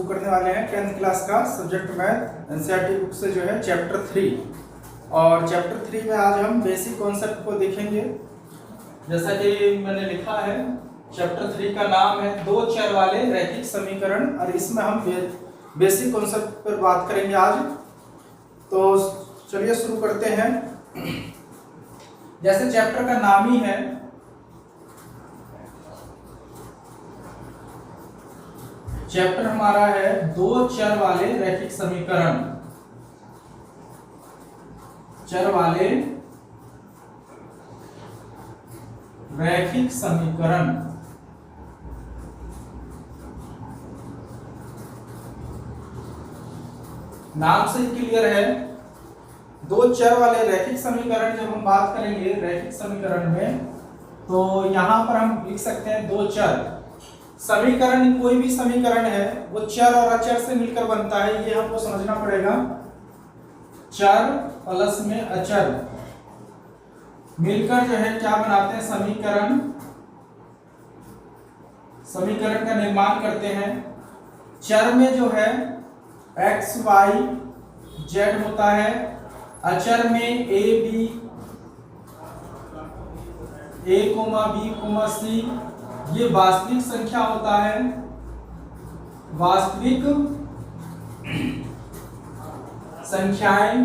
शुरू करने वाले हैं 10th क्लास का सब्जेक्ट मैथ एनसीईआरटी बुक से जो है चैप्टर 3। और चैप्टर 3 में आज हम बेसिक कॉन्सेप्ट को देखेंगे। जैसा कि मैंने लिखा है, चैप्टर 3 का नाम है दो चर वाले रैखिक समीकरण, और इसमें हम बेसिक कॉन्सेप्ट पर बात करेंगे आज। तो चलिए शुरू करते हैं। जैसे चैप्टर का नाम ही है, चैप्टर हमारा है दो चर वाले रैखिक समीकरण। चर वाले रैखिक समीकरण। नाम से क्लियर है, दो चर वाले रैखिक समीकरण। जब हम बात करेंगे रैखिक समीकरण में, तो यहां पर हम लिख सकते हैं दो चर। समीकरण कोई भी समीकरण है वो चर और अचर से मिलकर बनता है, ये हमको समझना पड़ेगा। चर प्लस में अचर मिलकर जो है क्या बनाते हैं, समीकरण। समीकरण का निर्माण करते हैं। चर में जो है x y z होता है, अचर में a b c ये वास्तविक संख्या होता है। वास्तविक संख्याएं।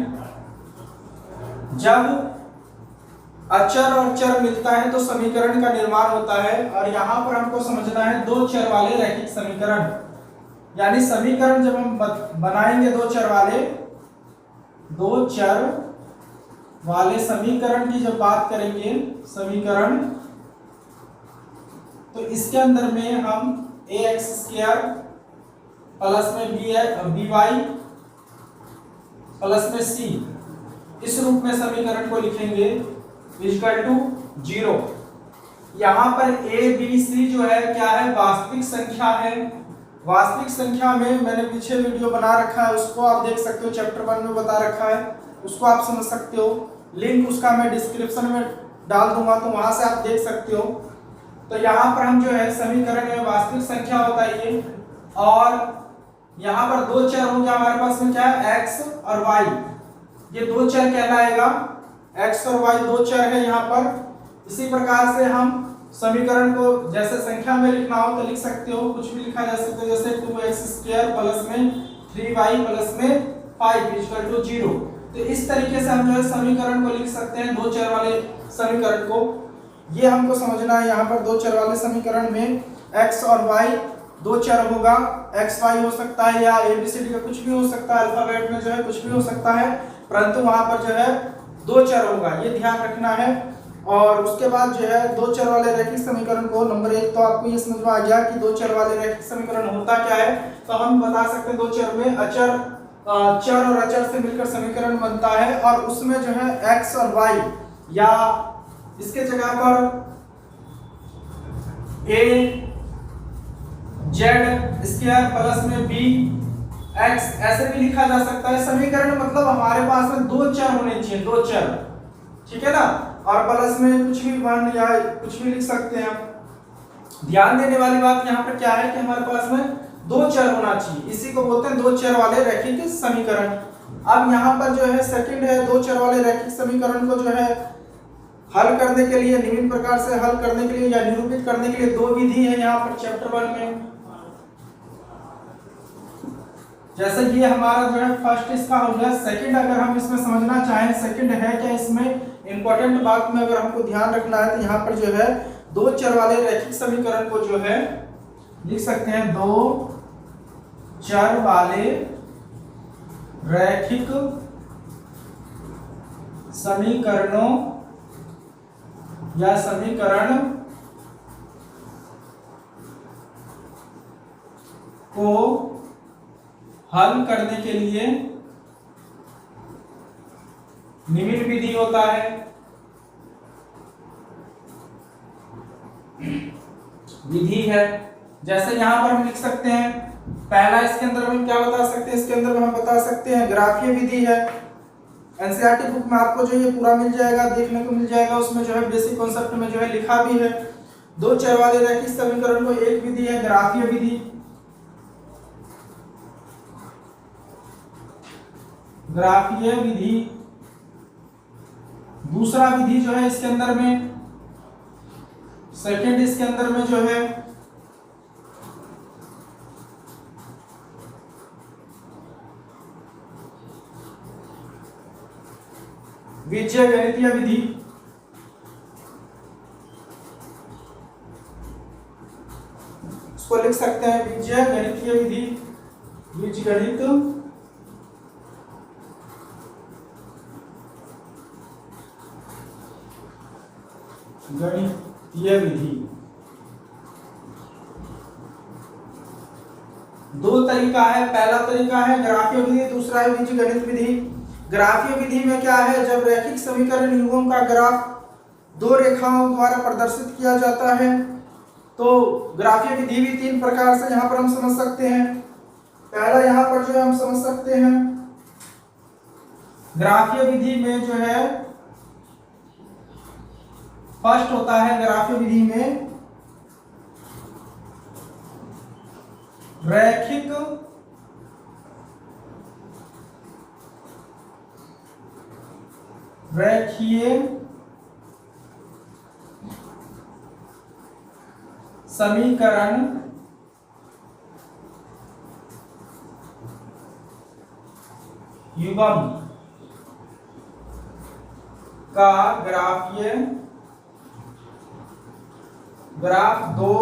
जब अचर और चर मिलता है तो समीकरण का निर्माण होता है। और यहां पर हमको समझना है दो चर वाले रैखिक समीकरण, यानी समीकरण जब हम बनाएंगे दो चर वाले समीकरण की जब बात करेंगे, समीकरण, तो इसके अंदर में हम ax² प्लस में by प्लस में c इस रूप में समीकरण को लिखेंगे इक्वल टू 0। यहां पर a b c जो है क्या है, वास्तविक संख्या है। वास्तविक संख्या में मैंने पीछे वीडियो बना रखा है, उसको आप देख सकते हो, चैप्टर 1 में बता रखा है, उसको आप समझ सकते हो। लिंक उसका मैं डिस्क्रिप्शन में डाल दूंगा, तो वहां से आप देख सकते हो। तो यहाँ पर हम जो है समीकरण में वास्तविक संख्या होता है ये, और यहाँ पर दो चर होंगे हमारे पास में, क्या है, x और y। ये दो चर कहलाएगा, x और y दो चर है यहाँ पर। इसी प्रकार से हम समीकरण को जैसे संख्या में लिखना हो तो लिख सकते हो, कुछ भी लिखा जा सकता है, जैसे 2x² प्लस में 3y प्लस में 5 इक्वल टू 0। तो इस तरीके से हम जो है समीकरण को लिख सकते हैं, दो चर वाले समीकरण को। ये हमको समझना है। यहाँ पर दो चर वाले समीकरण में x और y दो चर होगा। x y हो सकता है या ABCD का कुछ भी हो सकता है, अल्फाबेट में जो है कुछ भी हो सकता है, परंतु वहां पर जो है दो चर होगा, ये ध्यान रखना है। और उसके बाद जो है दो चर वाले रैखिक समीकरण को, नंबर 1 तो आपको ये समझ में आ गया कि दो चर वाले रैखिक समीकरण होता क्या है। तो हम बता सकते हैं दो चर में चर और अचर से मिलकर समीकरण बनता है, और उसमें जो है x और y, या इसके जगह पर az² प्लस में bx ऐसे भी लिखा जा सकता है। समीकरण मतलब हमारे पास में दो चर होने चाहिए, दो चर, ठीक है ना। और प्लस में कुछ भी वन या कुछ भी लिख सकते हैं। ध्यान देने वाली बात यहाँ पर क्या है कि हमारे पास में दो चर होना चाहिए, इसी को बोलते हैं दो चर वाले रैखिक समीकरण। अब यहाँ पर जो है सेकंड है, दो चर वाले रैखिक समीकरण को जो है हल करने के लिए, निम्न प्रकार से हल करने के लिए या निरूपित करने के लिए दो विधि है यहाँ पर चैप्टर 1 में। जैसे ये हमारा जो है फर्स्ट इसका हो गया। सेकंड अगर हम इसमें समझना चाहें, सेकंड है क्या, इसमें इंपॉर्टेंट बात में अगर हमको ध्यान रखना है, तो यहाँ पर जो है दो चर वाले रैखिक समीकरण को जो है लिख सकते हैं दो चर वाले रैखिक समीकरणों या समीकरण को हल करने के लिए निम्न विधि होता है। विधि है, जैसे यहां पर हम लिख सकते हैं, पहला इसके अंदर हम क्या बता सकते हैं, इसके अंदर हम बता सकते हैं ग्राफीय विधि है। एनसीईआरटी बुक में आपको जो ये पूरा मिल जाएगा, देखने को मिल जाएगा, उसमें जो है बेसिक कॉन्सेप्ट में जो है लिखा भी है। दो चर वाले रैखिक समीकरण को एक विधि है ग्राफीय विधि। ग्राफीय विधि। दूसरा विधि जो है इसके अंदर में, सेकंड इसके अंदर में जो है बीजगणितीय विधि। इसको लिख सकते हैं बीजगणितीय विधि, बीजगणित गणितीय विधि। दो तरीका है, पहला तरीका है ग्राफीय विधि, दूसरा है बीजगणित विधि। ग्राफीय विधि में क्या है, जब रैखिक समीकरण युग्म का ग्राफ दो रेखाओं द्वारा प्रदर्शित किया जाता है तो ग्राफीय विधि भी तीन प्रकार से यहाँ पर हम समझ सकते हैं। पहला यहाँ पर जो हम समझ सकते हैं, ग्राफीय विधि में जो है फर्स्ट होता है ग्राफीय विधि में रैखिक रेखीय समीकरण युग्म का ग्राफ दो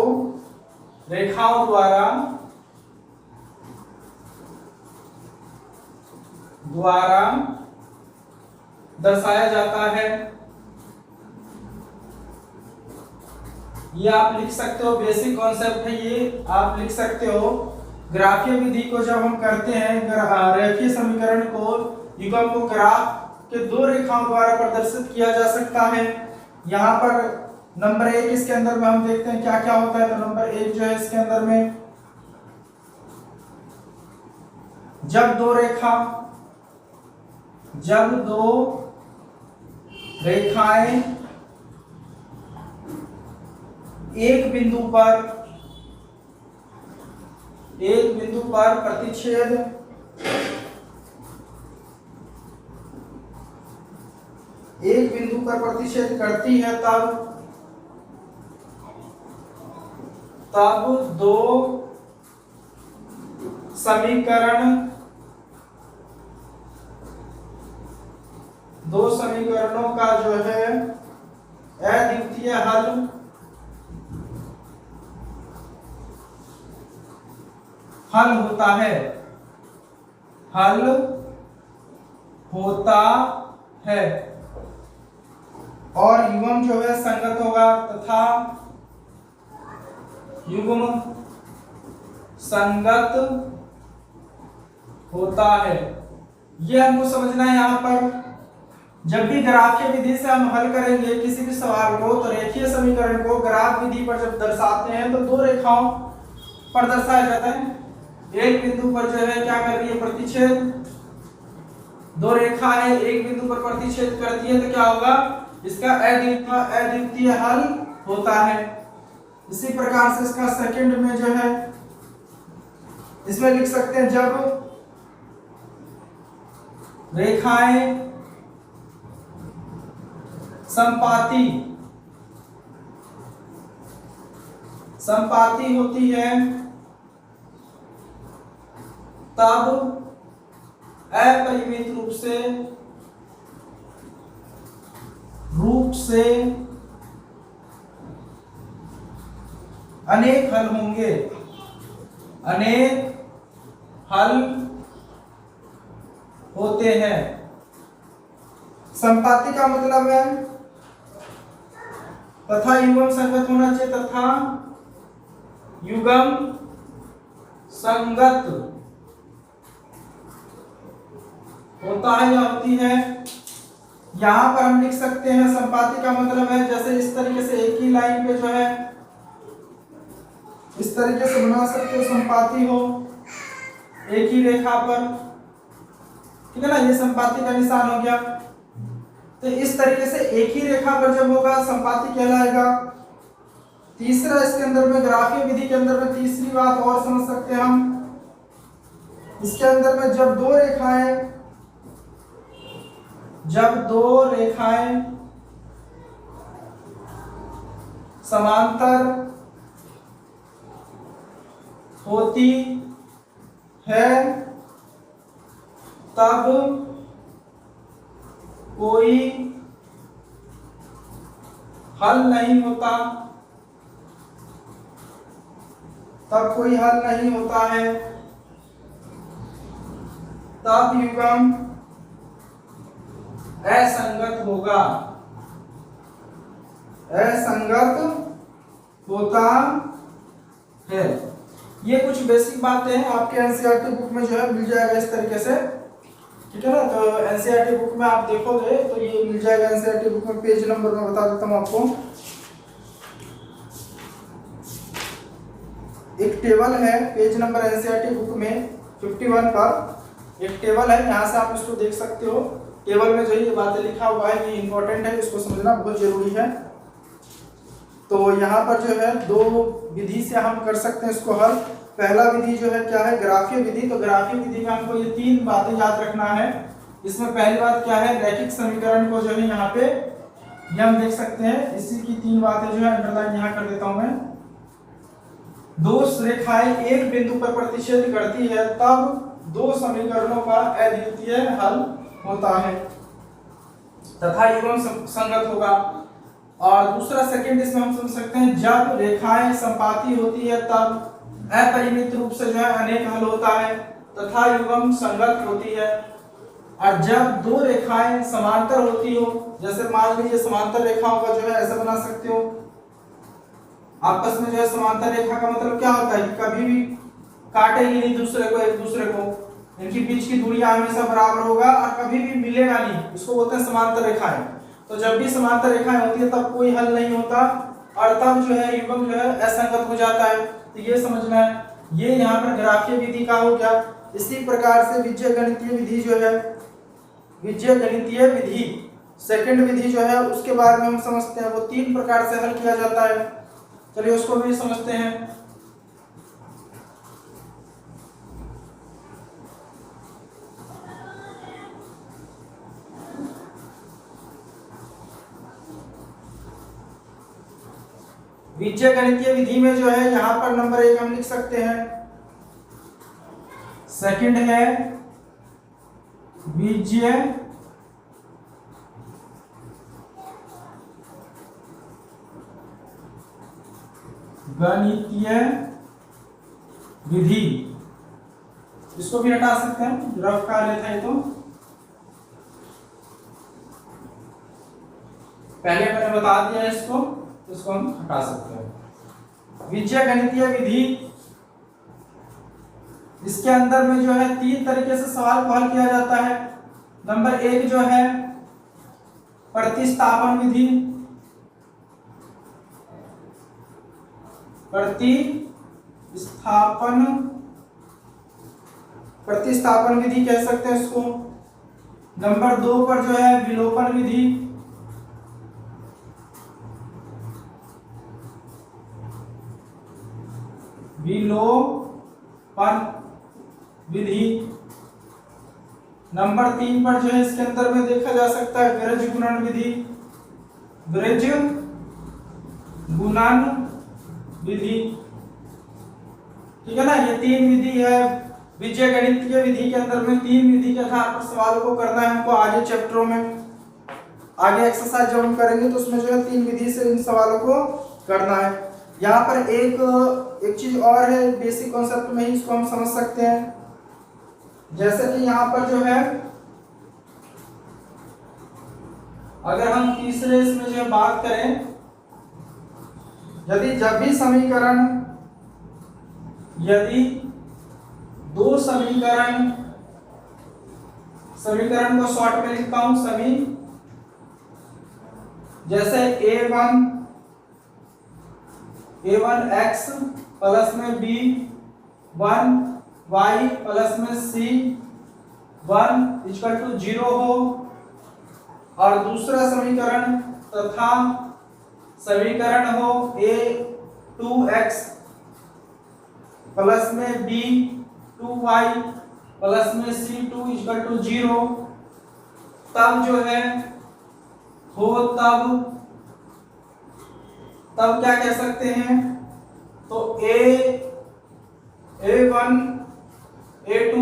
रेखाओं द्वारा दर्शाया जाता है। ये आप लिख सकते हो, बेसिक कॉन्सेप्ट है ये, आप लिख सकते हो। ग्राफीय विधि को जब हम करते हैं, रेखीय समीकरण को युग्म को ग्राफ के दो रेखाओं द्वारा प्रदर्शित किया जा सकता है। यहाँ पर नंबर एक इसके अंदर में हम देखते हैं क्या क्या होता है। तो नंबर एक जो है इसके अंदर में, जब दो रेखाएं एक बिंदु पर प्रतिच्छेद करती है तब दो समीकरणों का जो है अद्वितीय हल होता है और युग्म जो है संगत होगा तथा युग्म संगत होता है। यह हमको समझना है। यहाँ पर जब भी ग्राफीय विधि से हम हल करेंगे किसी भी सवाल को, तो रेखीय समीकरण को ग्राफ विधि पर जब दर्शाते हैं तो दो रेखाओं पर दर्शाया जाता है। एक बिंदु पर जो है क्या कर रही है, प्रतिच्छेद। दो रेखा है, एक बिंदु पर प्रतिच्छेद करती है तो क्या होगा, इसका अद्वितीय हल होता है। इसी प्रकार से इसका सेकंड में जो है इसमें लिख सकते हैं, जब रेखाएं संपाती होती है तब अपरिमित रूप से अनेक हल होंगे। अनेक हल होते हैं। संपाती का मतलब है तथा युग्म संगत होना चाहिए, तथा युग्म संगत होता है या होती है। यहां पर हम लिख सकते हैं संपाती का मतलब है, जैसे इस तरीके से एक ही लाइन पे जो है इस तरीके से बना सकते हो, संपाती हो एक ही रेखा पर, ठीक है ना, ये संपाती का निशान हो गया। तो इस तरीके से एक ही रेखा पर जब होगा संपाती कहलाएगा। तीसरा इसके अंदर में ग्राफीय विधि के अंदर में तीसरी बात और समझ सकते हैं हम, इसके अंदर में जब दो रेखाएं जब दो रेखाएं समांतर होती है तब कोई हल नहीं होता, तब कोई हल नहीं होता है, तब युग्म असंगत होगा, असंगत होता है। ये कुछ बेसिक बातें हैं, आपके एनसीईआरटी बुक में जो है मिल जाएगा इस तरीके से, ठीक है ना। तो एनसीईआरटी बुक में आप देखोगे तो ये मिल जाएगा एनसीईआरटी बुक में, पेज नंबर मैं बता देता हूँ आपको। एक टेबल है पेज नंबर एनसीईआरटी बुक में 51 पर एक टेबल है, यहाँ से आप इसको देख सकते हो। टेबल में जो ये बातें लिखा हुआ है ये इंपॉर्टेंट है, इसको समझना बहुत जरूरी है। तो यहाँ पर जो है दो विधि से हम कर सकते हैं इसको हल। पहला विधि जो है क्या है, ग्राफीय विधि। तो ग्राफीय विधि में हमको ये तीन बातें याद रखना है। इसमें पहली बात क्या है, रैखिक समीकरण को जो है यहाँ पे ये हम देख सकते हैं, इसी की तीन बातें जो है अंडरलाइन यहाँ कर देता हूं मैं। दो रेखाएं एक बिंदु पर प्रतिच्छेद करती है तब दो समीकरणों का अद्वितीय हल होता है तथा युग्म संगत होगा। और दूसरा सेकंड इसमें हम समझ सकते हैं, जब रेखाएं संपाती होती है तब अपरिमित रूप से जो है अनेक हल होता है तथा युग्म संगत होती है। और जब दो रेखाएं समांतर होती हो, जैसे मान लीजिए समांतर रेखाओं का जो है ऐसा बना सकते हो, आपस में जो है समांतर रेखा का मतलब क्या होता है कि कभी भी काटेगी नहीं दूसरे को, एक दूसरे को, इनके बीच की दूरी हमेशा बराबर होगा और कभी भी मिलेगा नहीं, इसको बोलते हैं समांतर रेखाएं। तो जब भी समांतर रेखाएं होती है तब कोई हल नहीं होता और तब जो है युग्म जो है असंगत हो जाता है। तो ये समझना है, ये यहाँ पर ग्राफीय विधि का हो गया। इसी प्रकार से बीजगणितीय विधि जो है, बीजगणितीय विधि सेकंड विधि जो है उसके बारे में हम समझते हैं, वो तीन प्रकार से हल किया जाता है। चलिए उसको भी समझते हैं। बीजगणितीय विधि में जो है यहाँ पर नंबर 1 हम लिख सकते हैं, सेकंड है बीजीय गणितीय विधि, इसको भी हटा सकते हैं, रफ का लेता है। तो पहले मैंने बता दिया इसको हम हटा सकते हैं। बीजगणितीय विधि, इसके अंदर में जो है तीन तरीके से सवाल को हल किया जाता है। नंबर 1 जो है प्रतिस्थापन विधि, प्रतिस्थापन विधि कह सकते हैं इसको। नंबर 2 पर जो है विलोपन विधि, विलोपन विधि। नंबर 3 पर जो है इसके अंदर में देखा जा सकता है विरज गुणन विधि, विरज गुणन विधि, ठीक है ना। ये तीन विधि है बीजगणितीय विधि के अंदर में। तीन विधि के आधार पर सवालों को करना है हमको आगे चैप्टरों में, आगे एक्सरसाइज जब हम करेंगे तो उसमें जो है तीन विधि से इन सवालों को करना है। यहाँ पर एक चीज और है बेसिक कॉन्सेप्ट में ही इसको हम समझ सकते हैं, जैसे कि यहाँ पर जो है अगर हम तीसरे इसमें जो बात करें, यदि दो समीकरण को शॉर्ट में लिखता हूं, जैसे a1x प्लस में b1y प्लस में c1 इक्वल टू 0 हो, और दूसरा समीकरण तथा समीकरण हो a2x प्लस में b2y प्लस में c2 इक्वल टू 0, तब जो है हो तब क्या कह सकते हैं, तो A1 A2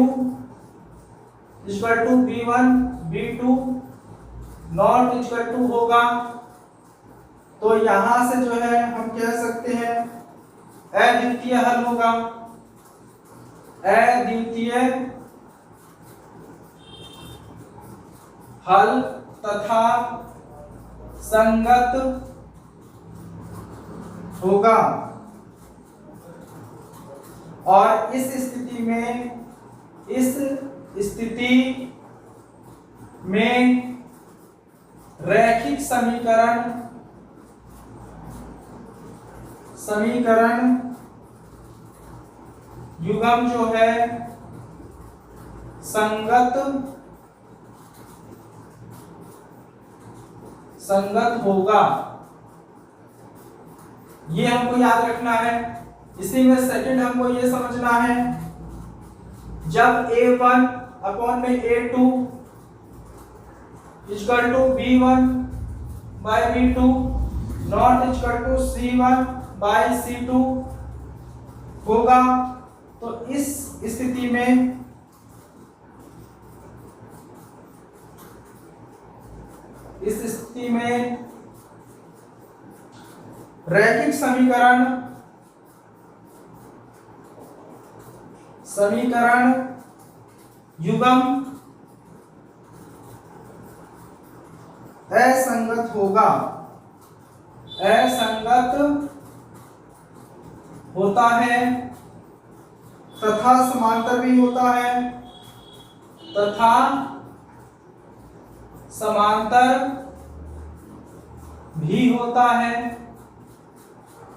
equal to B1 B2 not equal to होगा। तो यहां से जो है हम कह सकते हैं अद्वितीय हल होगा, अद्वितीय हल तथा संगत होगा। और इस स्थिति में रैखिक समीकरण युग्म जो है संगत होगा। ये हमको याद रखना है। इसी में सेकंड हमको ये समझना है, जब A1 अपॉन में A2 equal to B1 by B2 not equal to C1 by C2 होगा, तो इस स्थिति में रैखिक समीकरण युग्म असंगत होगा, असंगत होता है तथा समांतर भी होता है, तथा समांतर भी होता है।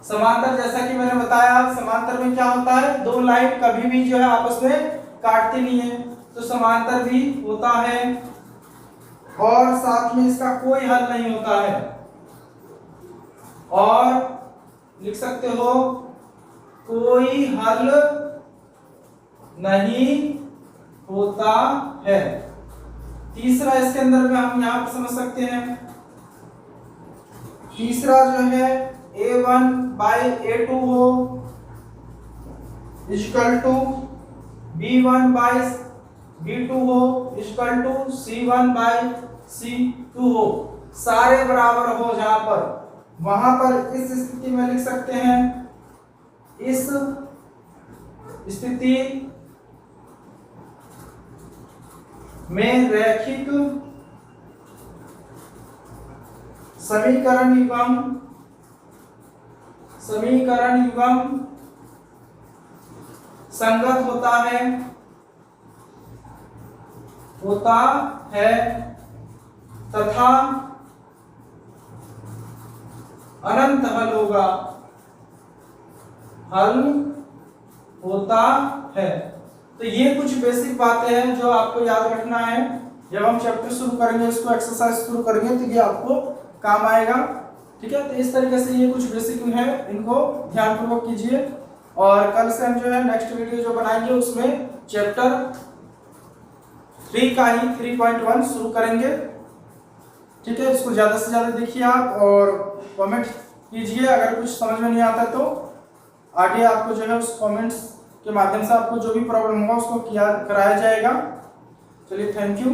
समांतर जैसा कि मैंने बताया, समांतर में क्या होता है, दो लाइन कभी भी जो है आपस में काटती नहीं है, तो समांतर भी होता है। और साथ में इसका कोई हल नहीं होता है, और लिख सकते हो कोई हल नहीं होता है। तीसरा इसके अंदर में हम यहां पर समझ सकते हैं, तीसरा जो है A1 बाय A2 हो equal to B1 by B2 हो equal to C1 by C2 हो, सारे बराबर हो जहां पर, वहां पर इस स्थिति में लिख सकते हैं, इस स्थिति में रैखिक समीकरण युग्म संगत होता है तथा अनंत हल होता है। तो ये कुछ बेसिक बातें हैं जो आपको याद रखना है। जब हम चैप्टर शुरू करेंगे, इसको एक्सरसाइज शुरू करेंगे, तो ये आपको काम आएगा। ठीक है, तो इस तरीके से ये कुछ बेसिक है, इनको ध्यानपूर्वक कीजिए। और कल से हम जो है नेक्स्ट वीडियो जो बनाएंगे उसमें चैप्टर 3 का ही 3.1 शुरू करेंगे। ठीक है, इसको ज़्यादा से ज़्यादा देखिए आप और कमेंट कीजिए। अगर कुछ समझ में नहीं आता तो आगे आपको जो है उस कमेंट्स के माध्यम से आपको जो भी प्रॉब्लम होगा उसको किया कराया जाएगा। चलिए, थैंक यू।